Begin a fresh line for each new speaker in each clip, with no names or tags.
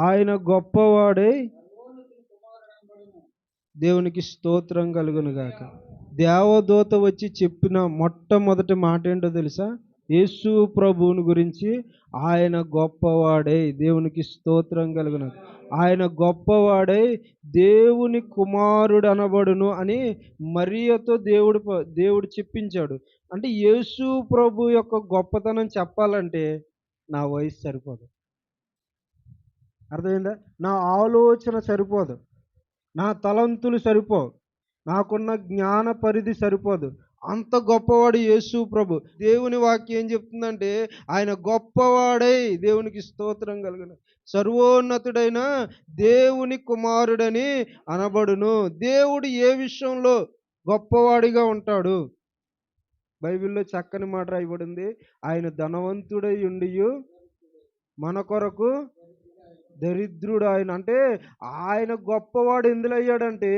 ఆయన గొప్పవాడై దేవునికి స్తోత్రం కలుగును గాక. దేవదూత వచ్చి చెప్పిన మొట్టమొదటి మాట ఏంటో తెలుసా? యేసు ప్రభువుని గురించి ఆయన గొప్పవాడై, దేవునికి స్తోత్రం కలుగును, ఆయన గొప్పవాడై దేవుని కుమారుడు అనబడును అని మరియతో దేవుడు చెప్పించాడు. అంటే యేసు ప్రభు యొక్క గొప్పతనం చెప్పాలంటే నా వయసు సరిపోదు, అర్థమైందా? నా ఆలోచన సరిపోదు, నా తలంతులు సరిపోవు, నాకున్న జ్ఞాన పరిధి సరిపోదు. అంత గొప్పవాడు యేసు ప్రభు. దేవుని వాక్యం ఏం చెప్తుందంటే ఆయన గొప్పవాడై, దేవునికి స్తోత్రం కలుగును, సర్వోన్నతుడైన దేవుని కుమారుడని అనబడును. దేవుడు ఏ విషయంలో గొప్పవాడిగా ఉంటాడు? బైబిల్లో చక్కని మాట రాయబడింది. ఆయన ధనవంతుడై ఉండియు మన కొరకు దరిద్రుడు ఆయన. అంటే ఆయన గొప్పవాడు ఎందులో అయ్యాడంటే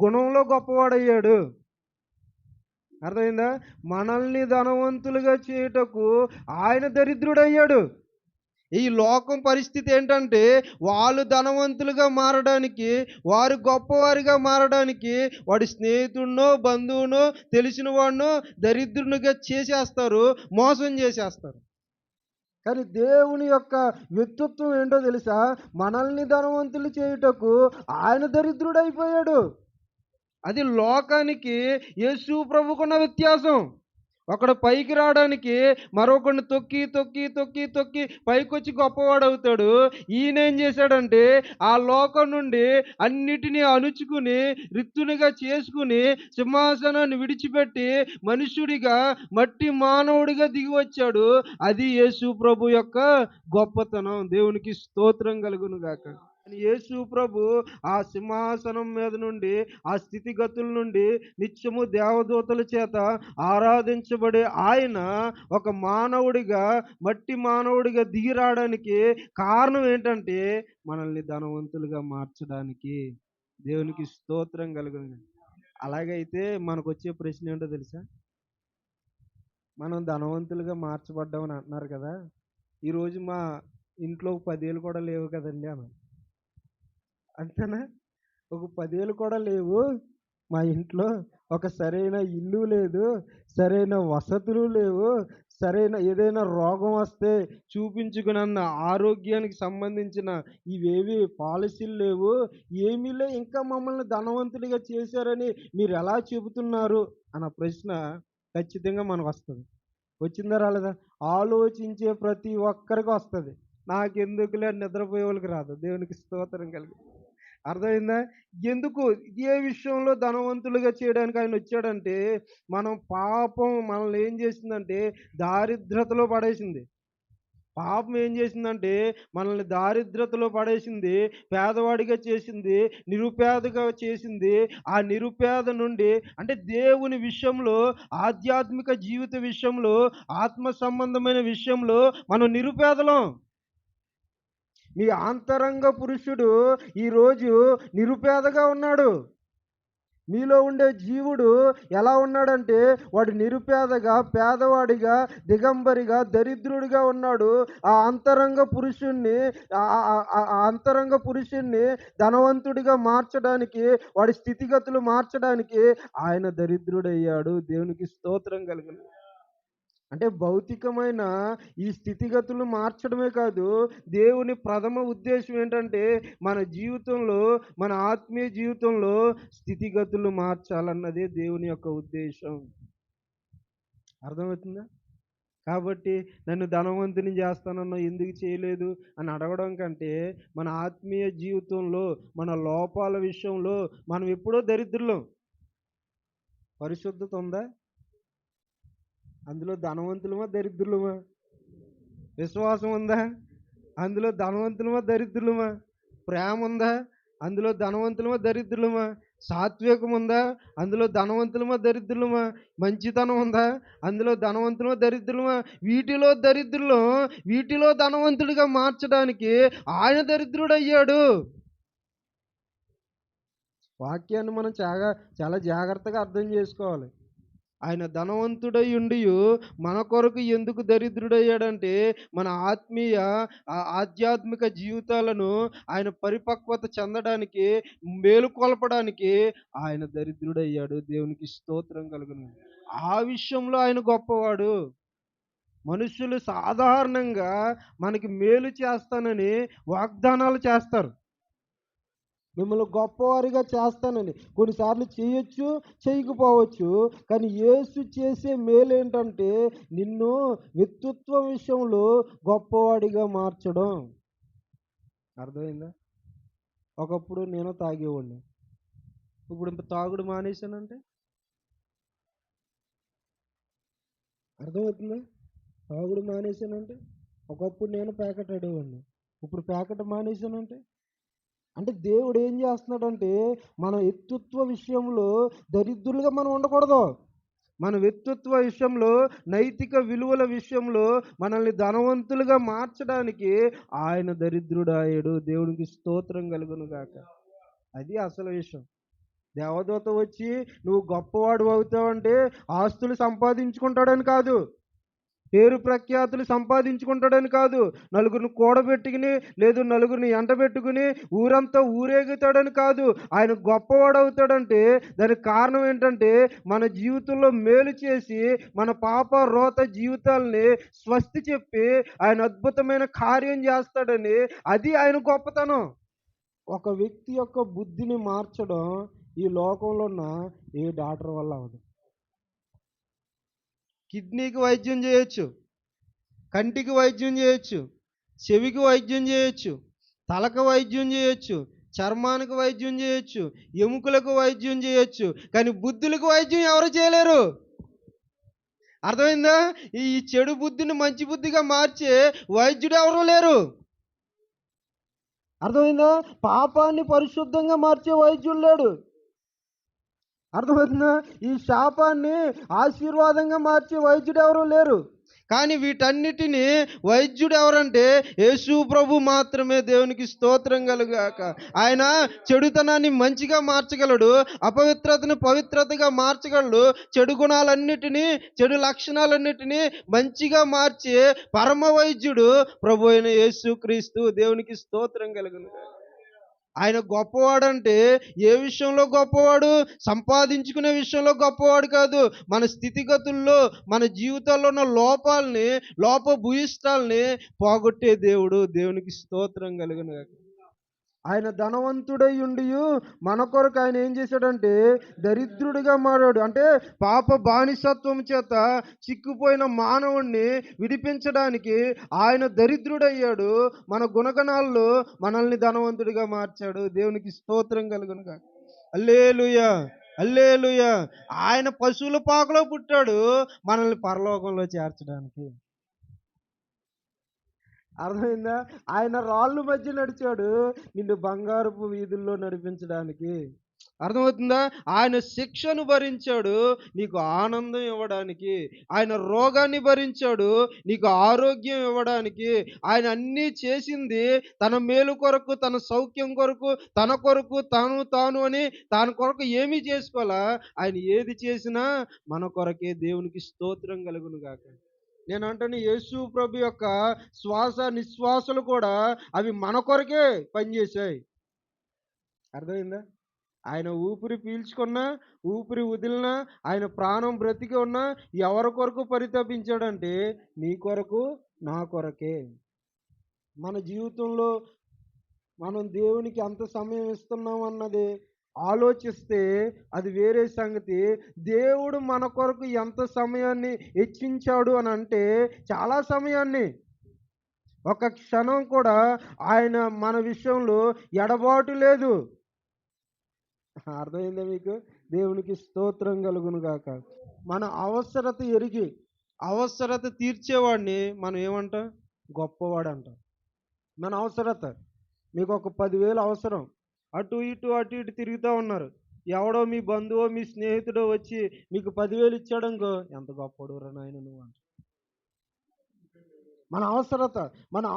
గుణంలో గొప్పవాడయ్యాడు, అర్థమైందా? మనల్ని ధనవంతులుగా చేయుటకు ఆయన దరిద్రుడయ్యాడు. ఈ లోకం పరిస్థితి ఏంటంటే వాళ్ళు ధనవంతులుగా మారడానికి, వారు గొప్పవారిగా మారడానికి వాడి స్నేహితుడినో బంధువునో తెలిసిన వాడినో దరిద్రునిగా చేసేస్తారు, మోసం చేసేస్తారు. కానీ దేవుని యొక్క వ్యక్తిత్వం ఏంటో తెలుసా? మనల్ని ధనవంతులు చేయుటకు ఆయన దరిద్రుడైపోయాడు. అది లోకానికి యేసు ప్రభుకున్న వ్యత్యాసం. ఒకడు పైకి రావడానికి మరొకడిని తొక్కి తొక్కి తొక్కి తొక్కి పైకొచ్చి గొప్పవాడు అవుతాడు. ఈయనేం చేశాడంటే ఆ లోకం నుండి అన్నిటినీ అణుచుకుని రిత్తునిగా చేసుకుని సింహాసనాన్ని విడిచిపెట్టి మనుష్యుడిగా మట్టి మానవుడిగా దిగి వచ్చాడు. అది యేసు ప్రభు యొక్క గొప్పతనం. దేవునికి స్తోత్రం కలుగును గాక. యేసు ప్రభు ఆ సింహాసనం మీద నుండి, ఆ స్థితిగతుల నుండి నిత్యము దేవదూతల చేత ఆరాధించబడే ఆయన ఒక మానవుడిగా, మట్టి మానవుడిగా దిగి రావడానికి కారణం ఏంటంటే మనల్ని ధనవంతులుగా మార్చడానికి. దేవునికి స్తోత్రం కలుగును. అలాగైతే మనకు వచ్చే ప్రశ్న ఏంటో తెలుసా? మనం ధనవంతులుగా మార్చబడ్డామని అంటున్నారు కదా, ఈరోజు మా ఇంట్లో 10,000 కూడా లేవు కదండి అన్న. అంతేనా? ఒక 10,000 కూడా లేవు మా ఇంట్లో, ఒక సరైన ఇల్లు లేదు, సరైన వసతులు లేవు, సరైన ఏదైనా రోగం వస్తే చూపించుకున్న ఆరోగ్యానికి సంబంధించిన ఇవేవి పాలసీలు లేవు, ఏమీ లేవు, ఇంకా మమ్మల్ని ధనవంతులుగా చేశారని మీరు ఎలా చెబుతున్నారు అన్న ప్రశ్న ఖచ్చితంగా మనకు వస్తుంది. వచ్చిందా రాలేదా? ఆలోచించే ప్రతి ఒక్కరికి వస్తుంది. నాకెందుకులే నిద్రపోయే వాళ్ళకి రాదు. దేవునికి స్తోత్రం కలిగి, అర్థమైందా? ఎందుకు ఏ విషయంలో ధనవంతులుగా చేయడానికి ఆయన వచ్చాడంటే మనం పాపం మనల్ని ఏం చేసిందంటే దారిద్రతలో పడేసింది. పాపం ఏం చేసిందంటే మనల్ని దారిద్రతలో పడేసింది, పేదవాడిగా చేసింది, నిరుపేదగా చేసింది. ఆ నిరుపేద నుండి అంటే దేవుని విషయంలో, ఆధ్యాత్మిక జీవిత విషయంలో, ఆత్మ సంబంధమైన విషయంలో మనం నిరుపేదలం. మీ అంతరంగ పురుషుడు ఈరోజు నిరుపేదగా ఉన్నాడు. మీలో ఉండే జీవుడు ఎలా ఉన్నాడంటే వాడు నిరుపేదగా, పేదవాడిగా, దిగంబరిగా, దరిద్రుడిగా ఉన్నాడు. ఆ అంతరంగ పురుషుణ్ణి ధనవంతుడిగా మార్చడానికి, వాడి స్థితిగతులు మార్చడానికి ఆయన దరిద్రుడయ్యాడు. దేవునికి స్తోత్రం కలుగును. అంటే భౌతికమైన ఈ స్థితిగతులు మార్చడమే కాదు, దేవుని ప్రథమ ఉద్దేశం ఏంటంటే మన జీవితంలో, మన ఆత్మీయ జీవితంలో స్థితిగతులు మార్చాలన్నదే దేవుని యొక్క ఉద్దేశం. అర్థమవుతుందా? కాబట్టి నన్ను ధనవంతుని చేస్తానన్నా ఎందుకు చేయలేదు అని అడగడం కంటే మన ఆత్మీయ జీవితంలో, మన లోపాల విషయంలో మనం ఎప్పుడో దరిద్రులం. పరిశుద్ధత ఉందా? అందులో ధనవంతులమా దరిద్రులమా? విశ్వాసం ఉందా? అందులో ధనవంతులమా దరిద్రులమా? ప్రేమ ఉందా? అందులో ధనవంతులమా దరిద్రులమా? సాత్వికం ఉందా? అందులో ధనవంతులమా, దరిద్రులమా? మంచితనం ఉందా? అందులో ధనవంతులమా, దరిద్రులమా? వీటిలో దరిద్రులం వీటిలో ధనవంతుడిగా మార్చడానికి ఆయన దరిద్రుడయ్యాడు. వాక్యాన్ని మనం చాలా జాగ్రత్తగా అర్థం చేసుకోవాలి. ఆయన ధనవంతుడై ఉండియు మన కొరకు ఎందుకు దరిద్రుడయ్యాడంటే, మన ఆధ్యాత్మిక జీవితాలను ఆయన పరిపక్వత చెందడానికి, మేలుకొల్పడానికి ఆయన దరిద్రుడయ్యాడు. దేవునికి స్తోత్రం కలుగును. ఆ విషయంలో ఆయన గొప్పవాడు. మనుషులు సాధారణంగా మనకి మేలు చేస్తానని వాగ్దానాలు చేస్తారు. మిమ్మల్ని గొప్పవారిగా చేస్తానని. కొన్నిసార్లు చేయొచ్చు, చేయకపోవచ్చు. కానీ యేసు చేసే మేలేంటంటే నిన్ను వ్యక్తిత్వం విషయంలో గొప్పవాడిగా మార్చడం. అర్థమైందా? ఒకప్పుడు నేను తాగేవాడిని. ఇప్పుడు తాగుడు మానేశానంటే అర్థమవుతుందా? తాగుడు మానేశానంటే ఒకప్పుడు నేను ప్యాకెట్ ఆడేవాడిని. ఇప్పుడు ప్యాకెట్ మానేశానంటే అంటే దేవుడు ఏం చేస్తున్నాడంటే మన వ్యక్తిత్వ విషయంలో దరిద్రులుగా మనం ఉండకూడదు. మన వ్యక్తిత్వ విషయంలో, నైతిక విలువల విషయంలో మనల్ని ధనవంతులుగా మార్చడానికి ఆయన దరిద్రుడాయడు. దేవునికి స్తోత్రం కలుగును గాక. అది అసలు విషయం. దేవదూత వచ్చి నువ్వు గొప్పవాడు అవుతావంటే ఆస్తులు సంపాదించుకుంటాడని కాదు, పేరు ప్రఖ్యాతులు సంపాదించుకుంటాడని కాదు, నలుగురిని కూడబెట్టుకుని లేదు నలుగురిని ఎంటబెట్టుకుని ఊరంతా ఊరేగుతాడని కాదు. ఆయన గొప్పవాడవుతాడంటే దానికి కారణం ఏంటంటే మన జీవితంలో మేలు చేసి మన పాప రోత జీవితాల్ని స్వస్తి చెప్పి ఆయన అద్భుతమైన కార్యం చేస్తాడని, అది ఆయన గొప్పతనం. ఒక వ్యక్తి యొక్క బుద్ధిని మార్చడం ఈ లోకంలో ఉన్న ఏ డాక్టర్ వల్ల అవ్వదు. కిడ్నీకి వైద్యం చేయొచ్చు, కంటికి వైద్యం చేయొచ్చు, చెవికి వైద్యం చేయొచ్చు, తలకు వైద్యం చేయొచ్చు, చర్మానికి వైద్యం చేయొచ్చు, ఎముకలకు వైద్యం చేయొచ్చు. కానీ బుద్ధులకు వైద్యం ఎవరు చేయలేరు. అర్థమైందా? ఈ చెడు బుద్ధిని మంచి బుద్ధిగా మార్చే వైద్యుడు ఎవరు లేరు. అర్థమైందా? పాపాన్ని పరిశుద్ధంగా మార్చే వైద్యుడు లేడు. అర్థమవుతుందా? ఈ శాపాన్ని ఆశీర్వాదంగా మార్చే వైద్యుడు ఎవరు లేరు. కానీ వీటన్నిటినీ వైద్యుడు ఎవరంటే యేసు ప్రభు మాత్రమే. దేవునికి స్తోత్రం కలుగాక. ఆయన చెడుతనాన్ని మంచిగా మార్చగలడు, అపవిత్రతను పవిత్రతగా మార్చగలడు, చెడు గుణాలన్నిటినీ, చెడు లక్షణాలన్నిటినీ మంచిగా మార్చే పరమ వైద్యుడు ప్రభు అయిన యేసు క్రీస్తు. దేవునికి స్తోత్రం కలుగును. ఆయన గొప్పవాడంటే ఏ విషయంలో గొప్పవాడు? సంపాదించుకునే విషయంలో గొప్పవాడు కాదు. మన స్థితిగతుల్లో, మన జీవితాల్లో ఉన్న లోపభూయిష్టాల్ని పోగొట్టే దేవుడు. దేవునికి స్తోత్రం కలుగును గాక. ఆయన ధనవంతుడై ఉండియు మన కొరకు ఆయన ఏం చేశాడంటే దరిద్రుడిగా మారాడు. అంటే పాప బానిసత్వం చేత చిక్కుపోయిన మానవుణ్ణి విడిపించడానికి ఆయన దరిద్రుడయ్యాడు. మన గుణగణాల్లో మనల్ని ధనవంతుడిగా మార్చాడు. దేవునికి స్తోత్రం కలుగునుగా. హల్లెలూయా, హల్లెలూయా. ఆయన పశువుల పాకలో పుట్టాడు మనల్ని పరలోకంలో చేర్చడానికి. అర్థమైందా? ఆయన రాళ్ళు మధ్య నడిచాడు నిన్ను బంగారపు వీధుల్లో నడిపించడానికి. అర్థమవుతుందా? ఆయన శిక్షను భరించాడు నీకు ఆనందం ఇవ్వడానికి. ఆయన రోగాన్ని భరించాడు నీకు ఆరోగ్యం ఇవ్వడానికి. ఆయన అన్నీ చేసింది తన మేలు కొరకు, తన సౌఖ్యం కొరకు, తన కొరకు, తాను అని తన కొరకు ఏమీ చేసుకోవాలా. ఆయన ఏది చేసినా మన కొరకే. దేవునికి స్తోత్రం కలుగును గాక. నేను అంటాను యేసు ప్రభు యొక్క శ్వాస నిశ్వాసలు కూడా అవి మన కొరకే పనిచేశాయి. అర్థమైందా? ఆయన ఊపిరి పీల్చుకున్నా, ఊపిరి వదిలినా, ఆయన ప్రాణం బ్రతికి ఉన్నా ఎవరి కొరకు పరితపించాడంటే నీ కొరకు, నా కొరకే. మన జీవితంలో మనం దేవునికి ఎంత సమయం ఇస్తున్నాం అన్నది ఆలోచిస్తే అది వేరే సంగతి. దేవుడు మన కొరకు ఎంత సమయాన్ని హెచ్చించాడు అని అంటే చాలా సమయాన్ని. ఒక క్షణం కూడా ఆయన మన విషయంలో ఎడబాటు లేదు. అర్థమైందా మీకు? దేవునికి స్తోత్రం కలుగును గాక. మన అవసరత ఎరిగి అవసరత తీర్చేవాడిని మనం ఏమంటాం? గొప్పవాడు అంటాం. మన అవసరత మీకు ఒక 10,000 అవసరం. అటు ఇటు తిరుగుతూ ఉన్నారు. ఎవడో మీ బంధువో మీ స్నేహితుడో వచ్చి మీకు 10,000 ఇచ్చాడనుకో, ఎంత గొప్పోడురా నాయన నువ్వు అంట. మన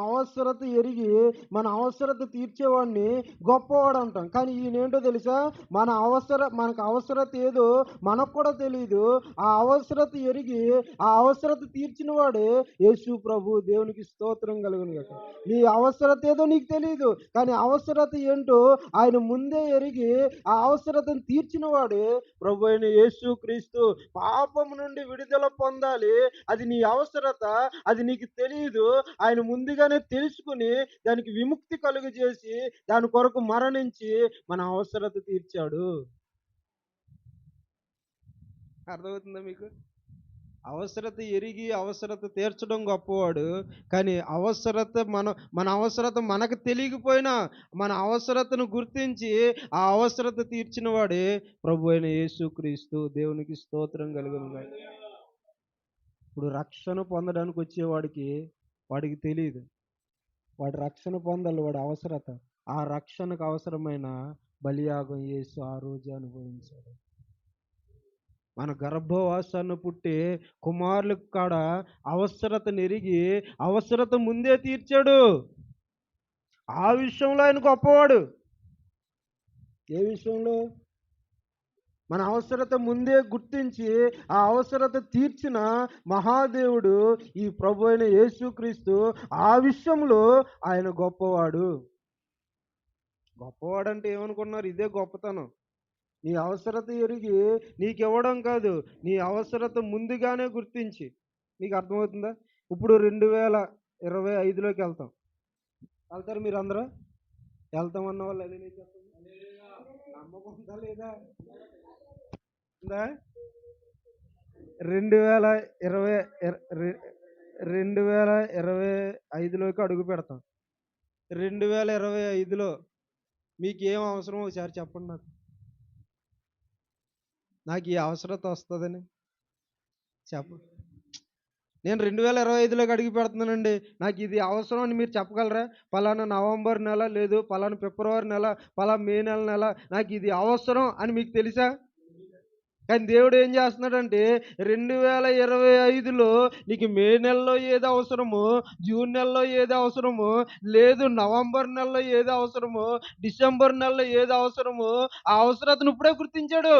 అవసరత ఎరిగి మన అవసరత తీర్చేవాడిని గొప్పవాడు అంటాం. కానీ ఈయనేంటో తెలుసా, మనకు అవసరత ఏదో మనకు కూడా తెలియదు. ఆ అవసరత ఎరిగి ఆ అవసరత తీర్చిన వాడే యేసు ప్రభు. దేవునికి స్తోత్రం కలుగును గాక. నీ అవసరత ఏదో నీకు తెలియదు, కానీ అవసరత ఏంటో ఆయన ముందే ఎరిగి ఆ అవసరతను తీర్చిన వాడే ప్రభు అయిన యేసు క్రీస్తు. పాపము నుండి విడుదల పొందాలి, అది నీ అవసరత, అది నీకు తెలియదు. ఆయన ముందుగానే తెలుసుకుని దానికి విముక్తి కలుగజేసి దాని కొరకు మరణించి మన అవసరత తీర్చాడు. అర్థమవుతుందా మీకు? అవసరత ఎరిగి అవసరత తీర్చడం గొప్పవాడు. కానీ మన అవసరత మనకు తెలియకపోయినా మన అవసరతను గుర్తించి ఆ అవసరత తీర్చిన వాడే ప్రభు అయిన యేసుక్రీస్తు. దేవునికి స్తోత్రం కలుగును గాక. ఇప్పుడు రక్షణ పొందడానికి వచ్చేవాడికి వాడికి తెలియదు. వాడు రక్షణ పొందాలి, వాడి అవసరత. ఆ రక్షణకు అవసరమైన బలియాగం యేసు ఆ రోజు అనుభవించాడు. మన గర్భవాసాన్ని పుట్టి కుమారులకు కాడ అవసరత నెరిగి అవసరత ముందే తీర్చాడు. ఆ విషయంలో ఆయన గొప్పవాడు. ఏ విషయంలో? మన అవసరత ముందే గుర్తించి ఆ అవసరత తీర్చిన మహాదేవుడు ఈ ప్రభు అయిన యేసుక్రీస్తు. ఆ విషయంలో ఆయన గొప్పవాడు. గొప్పవాడంటే ఏమనుకున్నారు? ఇదే గొప్పతనం. నీ అవసరత ఎరిగి నీకివ్వడం కాదు, నీ అవసరత ముందుగానే గుర్తించి. నీకు అర్థమవుతుందా? ఇప్పుడు 2025లోకి వెళ్తాం. వెళ్తారు మీరు అందరూ? వెళ్తామన్న వాళ్ళు అది నేను చెప్పండి. నమ్మకం ఉందా లేదా? ఉందా? 2020 2025లోకి అడుగు పెడతాం. 2025లో మీకు ఏం అవసరమో ఒకసారి చెప్పండి నాకు. నాకు ఈ అవసరత వస్తుందని చెప్పండి. నేను 2025లోకి అడుగు పెడుతున్నానండి, నాకు ఇది అవసరం అని మీరు చెప్పగలరా? పలానా నవంబర్ నెల, లేదు పలానా ఫిబ్రవరి నెల, పలానా మే నెల నాకు ఇది అవసరం అని మీకు తెలుసా? కానీ దేవుడు ఏం చేస్తున్నాడంటే 2025లో నీకు మే నెలలో ఏది అవసరమో, జూన్ నెలలో ఏది అవసరమో, లేదు నవంబర్ నెలలో ఏది అవసరమో, డిసెంబర్ నెలలో ఏది అవసరమో ఆ అవసరతను ఇప్పుడే గుర్తించాడు.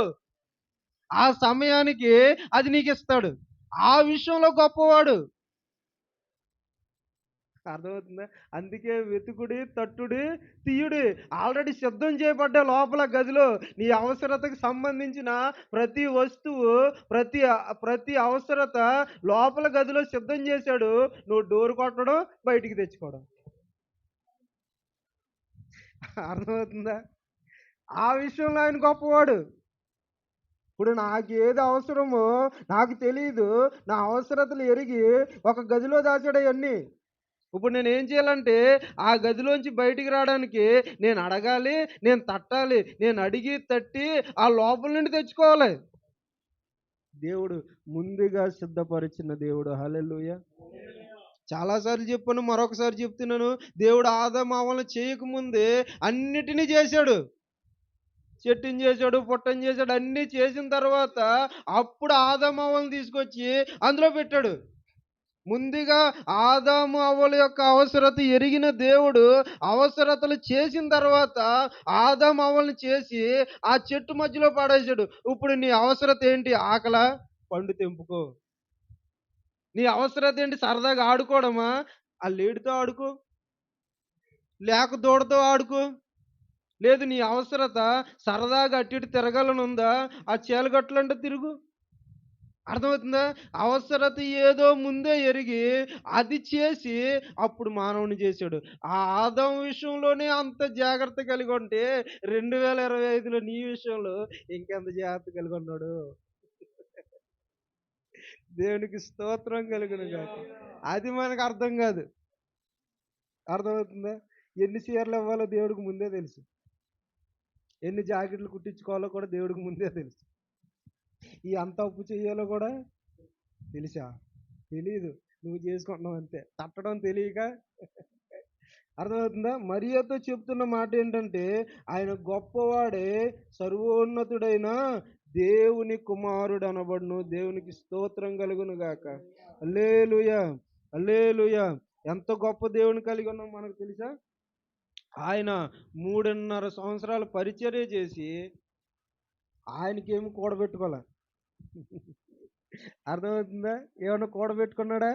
ఆ సమయానికి అది నీకు ఇస్తాడు. ఆ విషయంలో గొప్పవాడు. అర్థమవుతుందా? అందుకే వెతుకుడి, తట్టుడి, తీయుడి. ఆల్రెడీ సిద్ధం చేయబడ్డ లోపల గదిలో నీ అవసరతకు సంబంధించిన ప్రతి వస్తువు, ప్రతి అవసరత లోపల గదిలో సిద్ధం చేశాడు. నువ్వు డోర్ కొట్టడం, బయటికి తెచ్చుకోవడం. అర్థమవుతుందా? ఆ విషయంలో ఆయన గొప్పవాడు. ఇప్పుడు నాకు ఏది అవసరమో నాకు తెలియదు. నా అవసరతలు ఎరిగి ఒక గదిలో దాచాడు అవన్నీ. ఇప్పుడు నేనేం చేయాలంటే ఆ గదిలోంచి బయటికి రావడానికి నేను అడగాలి, నేను తట్టాలి. నేను అడిగి తట్టి ఆ లోపల నుండి తెచ్చుకోవాలి. దేవుడు ముందుగా సిద్ధపరిచిన దేవుడు. హల్లెలూయా. చాలాసార్లు చెప్పాను, మరొకసారి చెప్తున్నాను. దేవుడు ఆదాము అవ్వలను చేయకముందే అన్నిటినీ చేశాడు. చెట్టుని చేశాడు, పుట్టని చేశాడు, అన్నీ చేసిన తర్వాత అప్పుడు ఆదాము అవ్వలను తీసుకొచ్చి అందులో పెట్టాడు. ముందుగా ఆదాము అవ్వల యొక్క అవసరత ఎరిగిన దేవుడు అవసరతలు చేసిన తర్వాత ఆదాము అవ్వలను చేసి ఆ చెట్టు మధ్యలో పడేశాడు. ఇప్పుడు నీ అవసరత ఏంటి? ఆకలా? పండు తెంపుకో. నీ అవసరత ఏంటి? సరదాగా ఆడుకోవడమా? ఆ లేడితో ఆడుకో, లేక దూడతో ఆడుకో. లేదు నీ అవసరత సరదాగా అటు ఇటు తిరగాలని ఉందా? ఆ చేలగట్లంటే తిరుగు. అర్థమవుతుందా? అవసరత ఏదో ముందే ఎరిగి అది చేసి అప్పుడు మానవుని చేశాడు. ఆ ఆదాము విషయంలోనే అంత జాగ్రత్త కలిగి ఉంటే 2025లో నీ విషయంలో ఇంకెంత జాగ్రత్త కలిగి ఉన్నాడు. దేవునికి స్తోత్రం కలుగును గాక. అది మనకు అర్థం కాదు. అర్థమవుతుందా? ఎన్ని చీరలు ఇవ్వాలో దేవుడికి ముందే తెలుసు. ఎన్ని జాకెట్లు కుట్టించుకోవాలో కూడా దేవుడికి ముందే తెలుసు. ఈ అంత అప్పు చేయాలో కూడా తెలుసా? తెలీదు. నువ్వు చేసుకుంటున్నావు అంతే. తట్టడం తెలియక అర్థమవుతుందా? మరియతో చెప్తున్న మాట ఏంటంటే, ఆయన గొప్పవాడే, సర్వోన్నతుడైన దేవుని కుమారుడు అనబడును. దేవునికి స్తోత్రం కలుగును గాక. హల్లెలూయా! హల్లెలూయా! ఎంత గొప్ప దేవుని కలిగి ఉన్నాం మనకు తెలుసా? ఆయన 3.5 సంవత్సరాలు పరిచర్య చేసి ఆయనకేమి కూడబెట్టుకోలే. అర్థమవుతుందా? ఏమన్నా కూడబెట్టుకున్నాడా?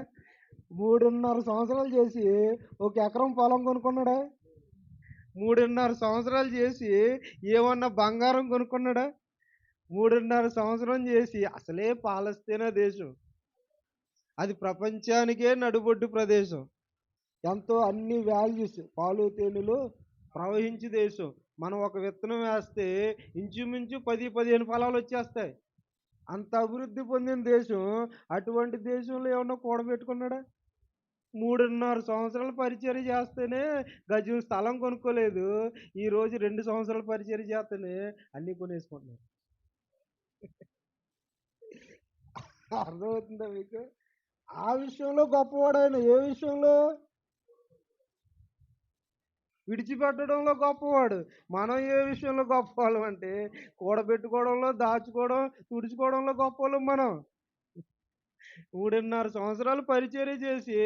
3.5 సంవత్సరాలు చేసి ఒక ఎకరం పొలం కొనుక్కున్నాడా? 3.5 సంవత్సరాలు చేసి ఏమన్నా బంగారం కొనుక్కున్నాడా? 3.5 సంవత్సరం చేసి అసలే పాలస్తీనా దేశం. అది ప్రపంచానికే నడుబొడ్డు ప్రదేశం. ఎంతో అన్ని వాల్యూస్ పాలు తేనెలు ప్రవహించే దేశం. మనం ఒక విత్తనం వేస్తే ఇంచుమించు 10, 15 ఫలాలు వచ్చేస్తాయి. అంత అభివృద్ధి పొందిన దేశం. అటువంటి దేశంలో ఏమన్నా కూడబెట్టుకున్నాడా? 3.5 సంవత్సరాలు పరిచర్య చేస్తేనే గజం స్థలం కొనుక్కోలేదు. ఈరోజు 2 సంవత్సరాలు పరిచర్య చేస్తేనే అన్నీ కొనేసుకుంటున్నారు. అర్థమవుతుందా మీకు? ఆ విషయంలో గొప్పవాడాయన. ఏ విషయంలో? విడిచిపెట్టడంలో గొప్పవాడు. మనం ఏ విషయంలో గొప్పవాళ్ళం అంటే కూడబెట్టుకోవడంలో, దాచుకోవడం, తుడుచుకోవడంలో గొప్పోళ్ళం మనం. 3.5 సంవత్సరాలు పరిచర్య చేసి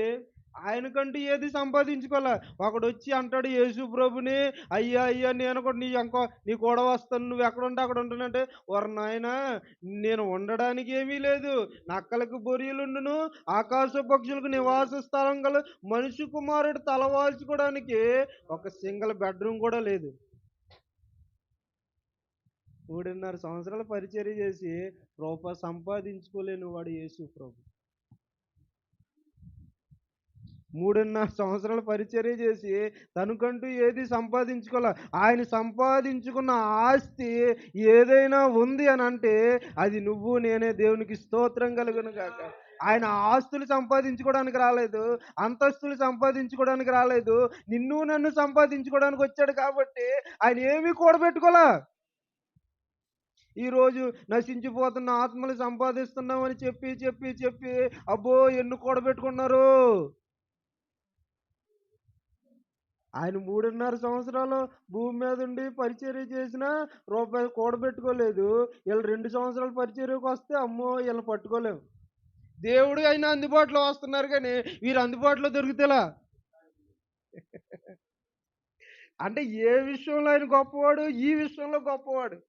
ఆయనకంటూ ఏది సంపాదించుకోలే. ఒకడొచ్చి అంటాడు యేసు ప్రభుని, అయ్యా అయ్యా నేను కూడా నీ కూడా వస్తాను, నువ్వు ఎక్కడుంటే అక్కడ ఉంటానంటే, ఓరి నాయనా నేను ఉండడానికి ఏమీ లేదు, నక్కలకు బొరియలుండును, ఆకాశ పక్షులకు నివాస స్థలం గల మనిషి కుమారుడు తలవాల్చుకోవడానికి ఒక సింగిల్ బెడ్రూమ్ కూడా లేదు. 3.5 సంవత్సరాలు పరిచర్య చేసి రూపాయి సంపాదించుకోలేని వాడు యేసు ప్రభు. 3.5 సంవత్సరాలు పరిచర్య చేసి తనకంటూ ఏది సంపాదించుకోలే. ఆయన సంపాదించుకున్న ఆస్తి ఏదైనా ఉంది అని అంటే అది నువ్వు నేనే. దేవునికి స్తోత్రం కలుగును గాక. ఆయన ఆస్తులు సంపాదించుకోవడానికి రాలేదు, అంతస్తులు సంపాదించుకోవడానికి రాలేదు, నిన్ను నన్ను సంపాదించుకోవడానికి వచ్చాడు కాబట్టి ఆయన ఏమీ కూడబెట్టుకోలే. ఈరోజు నశించిపోతున్న ఆత్మలు సంపాదిస్తున్నామని చెప్పి చెప్పి చెప్పి అబ్బో ఎన్ని కూడబెట్టుకున్నారు. ఆయన 3.5 సంవత్సరాలు భూమి మీద ఉండి పరిచర్య చేసినా రూపాయి కూడబెట్టుకోలేదు. వీళ్ళు 2 సంవత్సరాలు పరిచర్యకు వస్తే అమ్మో వీళ్ళని పట్టుకోలేం. దేవుడు అయినా అందుబాటులో వస్తున్నారు కానీ వీరు అందుబాటులో దొరుకుతేలా. అంటే ఏ విషయంలో ఆయన గొప్పవాడు? ఈ విషయంలో గొప్పవాడు.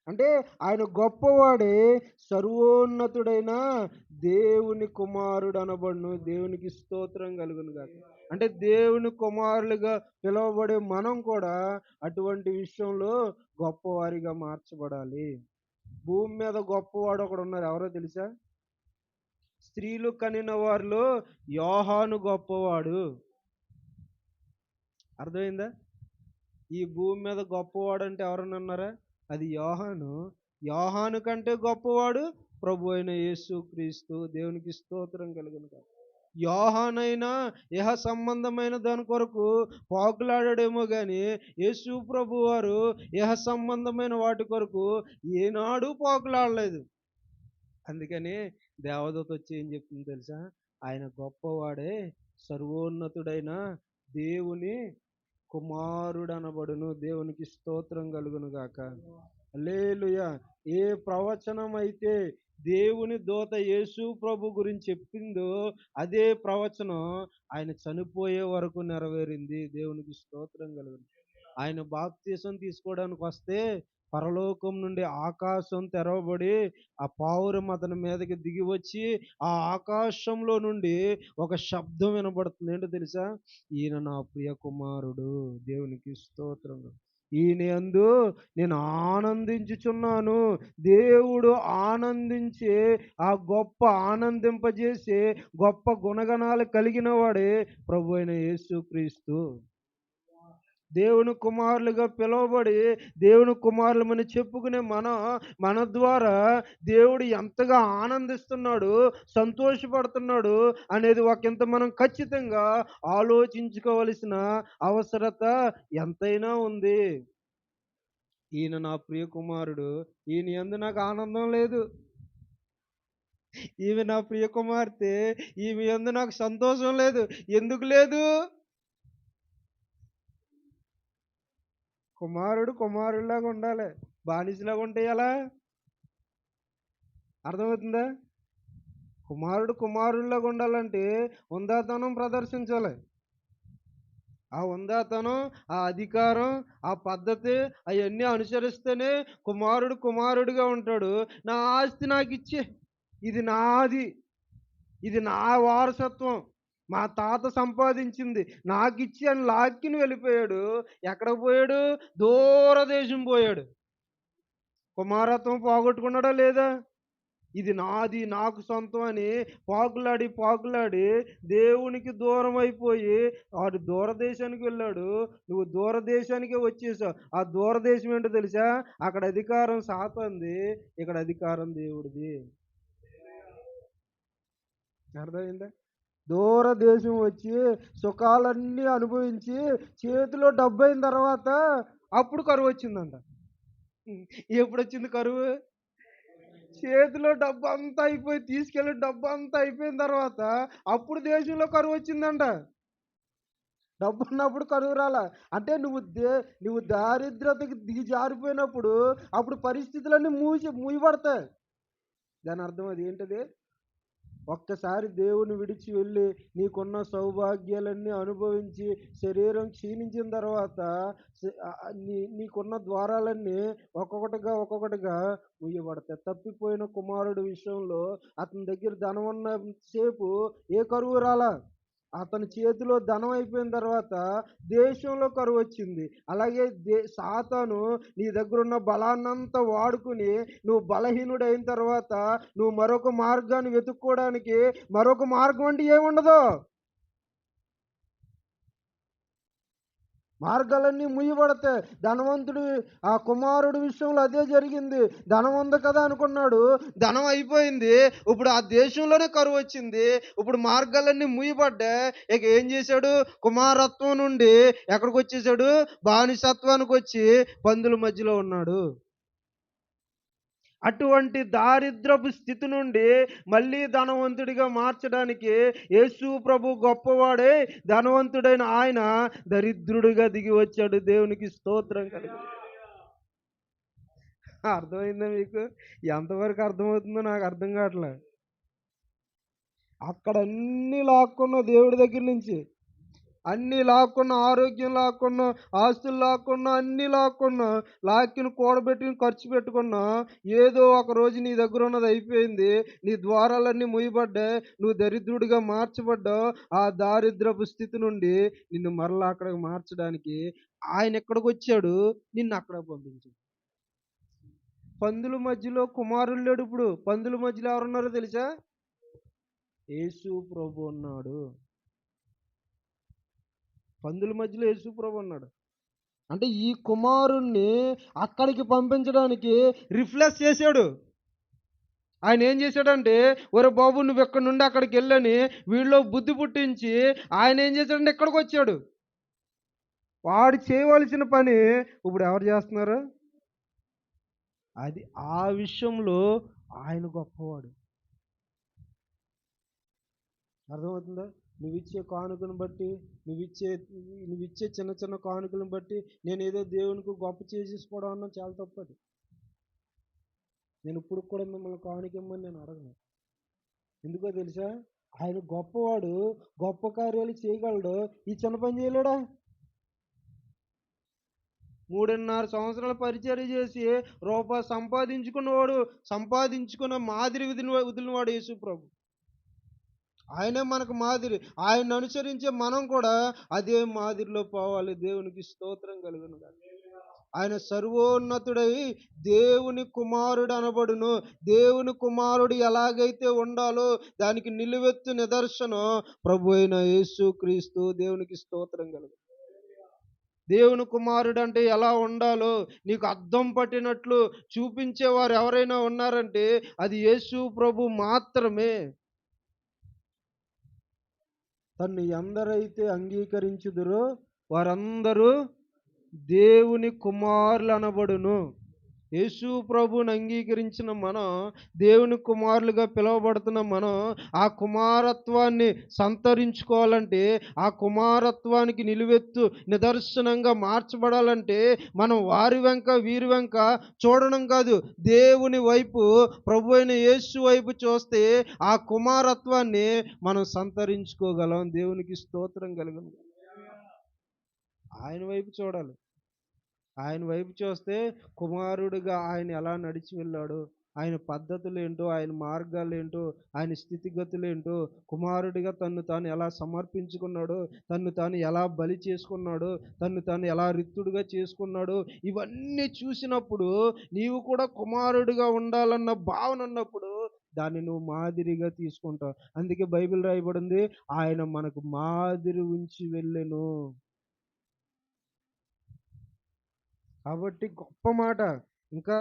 అంటే ఆయన గొప్పవాడే, సర్వోన్నతుడైన దేవుని కుమారుడు అనబడును. దేవునికి స్తోత్రం కలుగును గాక. అంటే దేవుని కుమారులుగా పిలువబడే మనం కూడా అటువంటి విషయంలో గొప్పవారిగా మార్చబడాలి. భూమి మీద గొప్పవాడు ఒకడు ఉన్నారు. ఎవరో తెలుసా? స్త్రీలు కనిన వారిలో యోహాను గొప్పవాడు. అర్థమైందా? ఈ భూమి మీద గొప్పవాడు అంటే ఎవరన్నా ఉన్నారా? అది యోహాను. యోహాను కంటే గొప్పవాడు ప్రభు అయిన యేసు క్రీస్తు. దేవునికి స్తోత్రం కలుగును గాక. యోహానైనా ఇహ సంబంధమైన దాని కొరకు పాకులాడాడేమో గాని యేసు ప్రభు వారు ఇహ సంబంధమైన వాటి కొరకు ఏనాడు పాకులాడలేదు. అందుకని దేవదూత వచ్చి ఏం చెప్తుంది తెలుసా? ఆయన గొప్పవాడే, సర్వోన్నతుడైన దేవుని కుమారుడనబడును. దేవునికి స్తోత్రం కలుగును గాక. హల్లెలూయా. ఏ ప్రవచనం అయితే దేవుని దూత యేసు ప్రభు గురించి చెప్పిందో అదే ప్రవచనం ఆయన చనిపోయే వరకు నెరవేరింది. దేవునికి స్తోత్రం కలుగును. ఆయన బాప్తీసం తీసుకోవడానికి వస్తే పరలోకం నుండి ఆకాశం తెరవబడి ఆ పావురం అతని మీదకి దిగి వచ్చి ఆ ఆకాశంలో నుండి ఒక శబ్దం వినబడుతుంది. ఏంటో తెలుసా? ఈయన నా ప్రియ కుమారుడు. దేవునికి స్తోత్రం. ఈయన యందు నేను ఆనందించుచున్నాను. దేవుడు ఆనందించే ఆ గొప్ప ఆనందింపజేసే గొప్ప గుణగణాలు కలిగిన వాడే ప్రభు అయిన యేసుక్రీస్తు. దేవుని కుమారులుగా పిలువబడి దేవుని కుమారులమని చెప్పుకునే మన ద్వారా దేవుడు ఎంతగా ఆనందిస్తున్నాడు, సంతోషపడుతున్నాడు అనేది ఒకంత మనం ఖచ్చితంగా ఆలోచించుకోవలసిన అవసరత ఎంతైనా ఉంది. ఈయన నా ప్రియ కుమారుడు, ఈయన యందు నాకు ఆనందం లేదు. ఈమె నా ప్రియ కుమార్తె, ఈమె యందు నాకు సంతోషం లేదు. ఎందుకు లేదు? కుమారుడిలాగా ఉండాలి. బానిసలాగా ఉంటే ఎలా? అర్థమవుతుందా? కుమారుడిలాగా ఉండాలంటే హుందాతనం ప్రదర్శించాలి. ఆ హుందాతనం, ఆ అధికారం, ఆ పద్ధతి అయన్నీ అనుసరిస్తేనే కుమారుడిగా ఉంటాడు. నా ఆస్తి నాకిచ్చేయి. ఇది నాది. ఇది నా వారసత్వం. మా తాత సంపాదించింది. నాకిచ్చి అని లాక్కొని వెళ్ళిపోయాడు. ఎక్కడికి పోయాడు? దూరదేశం పోయాడు. కుమారత్వం పోగొట్టుకున్నాడా లేదా? ఇది నాది, నాకు సొంతం అని పాకులాడి దేవునికి దూరం అయిపోయి వాడు దూరదేశానికి వెళ్ళాడు. నువ్వు దూరదేశానికే వచ్చేసావు. ఆ దూరదేశం ఏంటో తెలుసా? అక్కడ అధికారం సాతానుది, ఇక్కడ అధికారం దేవుడిది. అర్థమైందా? దూరదేశం వచ్చి సుఖాలన్నీ అనుభవించి చేతిలో డబ్బయిన తర్వాత అప్పుడు కరువొచ్చిందంట. ఎప్పుడొచ్చింది కరువు? చేతిలో డబ్బంతా అయిపోయి తీసుకెళ్ళి డబ్బంతా అయిపోయిన తర్వాత అప్పుడు దేశంలో కరువొచ్చిందంట. డబ్బున్నప్పుడు కరువు రాలా. అంటే నువ్వు దారిద్రతకి దిగజారిపోయినప్పుడు అప్పుడు పరిస్థితులన్నీ మూయబడతాయి. దాని అర్థం అది ఏంటది? ఒక్కసారి దేవుని విడిచి వెళ్ళి నీకున్న సౌభాగ్యాలన్నీ అనుభవించి శరీరం క్షీణించిన తర్వాత నీకున్న ద్వారాలన్నీ ఒక్కొక్కటిగా ముయ్యబడతాయి. తప్పిపోయిన కుమారుడి విషయంలో అతని దగ్గర ధనం ఉన్న సేపు ఏ కరువు రాలా. అతని చేతిలో ధనం అయిపోయిన తర్వాత దేశంలో కరువు వచ్చింది. అలాగే సాతాను నీ దగ్గరున్న బలాన్నంతా వాడుకుని నువ్వు బలహీనుడైన తర్వాత నువ్వు మరొక మార్గాన్ని వెతుక్కోవడానికి మరొక మార్గం అంటే ఏముండదు. మార్గాలన్నీ ముయ్యబడతాయి. ఆ కుమారుడి విషయంలో అదే జరిగింది. ధనం ఉంది కదా అనుకున్నాడు. ధనం అయిపోయింది. ఇప్పుడు ఆ దేశంలోనే కరువు వచ్చింది. ఇప్పుడు మార్గాలన్నీ ముయ్యబడ్డాయి. ఇక ఏం చేశాడు? కుమారత్వం నుండి ఎక్కడికి వచ్చేసాడు? బానిసత్వానికి వచ్చి పందుల మధ్యలో ఉన్నాడు. అటువంటి దారిద్రపు స్థితి నుండి మళ్ళీ ధనవంతుడిగా మార్చడానికి యేసు ప్రభు గొప్పవాడే, ధనవంతుడైన ఆయన దరిద్రుడిగా దిగి వచ్చాడు. దేవునికి స్తోత్రం కలుగును. అర్థమైందా మీకు? ఎంతవరకు అర్థమవుతుందో నాకు అర్థం కావట్లే. అక్కడ అన్నీ లాక్కున్నావు దేవుడి దగ్గర నుంచి. అన్నీ లాక్కున్నా, ఆరోగ్యం లాక్కున్నా, ఆస్తులు లాక్కున్నా, అన్నీ లాక్కున్నా, లాక్కిని కూడబెట్టుకుని ఖర్చు పెట్టుకున్నా, ఏదో ఒక రోజు నీ దగ్గర ఉన్నది అయిపోయింది. నీ ద్వారాలన్నీ మూయబడ్డాయి. నువ్వు దరిద్రుడిగా మార్చబడ్డావు. ఆ దారిద్రపు స్థితి నుండి నిన్ను మరలా అక్కడికి మార్చడానికి ఆయన ఎక్కడికొచ్చాడు? నిన్ను అక్కడికి పంపించాడు. పందుల మధ్యలో కుమారుడు లేడు. ఇప్పుడు పందుల మధ్యలో ఎవరున్నారో తెలుసా? యేసు ప్రభు ఉన్నాడు. పందుల మధ్యలో యేసు ప్రభు ఉన్నాడు. అంటే ఈ కుమారుణ్ణి అక్కడికి పంపించడానికి రిఫ్లెక్స్ చేశాడు. ఆయన ఏం చేశాడంటే, ఒరే బాబు నువ్వు ఎక్కడి నుండి అక్కడికి వెళ్ళని వీళ్ళలో బుద్ధి పుట్టించి ఆయన ఏం చేశాడంటే ఇక్కడికి వచ్చాడు. వాడు చేయవలసిన పని ఇప్పుడు ఎవరు చేస్తున్నారు? అది ఆ విషయంలో ఆయన గొప్పవాడు. అర్థమవుతుందా? నువ్విచ్చే కానుకను బట్టి, నువ్విచ్చే చిన్న చిన్న కానుకలను బట్టి నేనేదో దేవునికి గొప్ప చేసేసుకోవడం అన్నా చాలా తప్పది. నేను ఇప్పుడు కూడా మిమ్మల్ని కానుక ఇమ్మని నేను అడగను. ఎందుకో తెలుసా? ఆయన గొప్పవాడు, గొప్ప కార్యాలు చేయగలడు. ఈ చిన్న పని చేయలేడా? 3.5 సంవత్సరాలు పరిచర్య చేసి రూపాయి సంపాదించుకున్న మాదిరి వదిలినవాడు యేసు ప్రభు. ఆయనే మనకు మాదిరి. ఆయన్ని అనుసరించే మనం కూడా అదే మాదిరిలో పోవాలి. దేవునికి స్తోత్రం కలుగును గాక. ఆయన సర్వోన్నతుడై దేవుని కుమారుడు అనబడును. దేవుని కుమారుడు ఎలాగైతే ఉండాలో దానికి నిలువెత్తు నిదర్శనం ప్రభు అయిన యేసు క్రీస్తు. దేవునికి స్తోత్రం కలుగును. దేవుని కుమారుడు అంటే ఎలా ఉండాలో నీకు అద్దం పట్టినట్లు చూపించేవారు ఎవరైనా ఉన్నారంటే అది యేసు ప్రభు మాత్రమే. తన్ను ఎందరైతే అంగీకరించుదురో వారందరూ దేవుని కుమారులు అనబడును. యేసు ప్రభువుని అంగీకరించిన మనం, దేవుని కుమారులుగా పిలువబడుతున్న మనం, ఆ కుమారత్వాన్ని సంతరించుకోవాలంటే, ఆ కుమారత్వానికి నిలువెత్తు నిదర్శనంగా మార్చబడాలంటే, మనం వారి వెంక, వీరి వెంక చూడడం కాదు. దేవుని వైపు, ప్రభువైన యేసు వైపు చూస్తే, ఆ కుమారత్వాన్ని మనం సంతరించుకోగలం. దేవునికి స్తోత్రం కలుగును. ఆయన వైపు చూడాలి. ఆయన వైపు చూస్తే కుమారుడిగా ఆయన ఎలా నడిచి వెళ్ళాడో, ఆయన పద్ధతులేంటో, ఆయన మార్గాలేంటో, ఆయన స్థితిగతులేంటో, కుమారుడిగా తన్ను తాను ఎలా సమర్పించుకున్నాడో, తన్ను తాను ఎలా బలి చేసుకున్నాడో, తన్ను తాను ఎలా రిక్తుడుగా చేసుకున్నాడో, ఇవన్నీ చూసినప్పుడు నీవు కూడా కుమారుడిగా ఉండాలన్న భావన ఉన్నప్పుడు దాన్ని నువ్వు మాదిరిగా తీసుకుంటావు. అందుకే బైబిల్ రాయబడింది, ఆయన మనకు మాదిరి ఉంచి వెళ్ళెను. కాబట్టి గొప్ప మాట. ఇంకా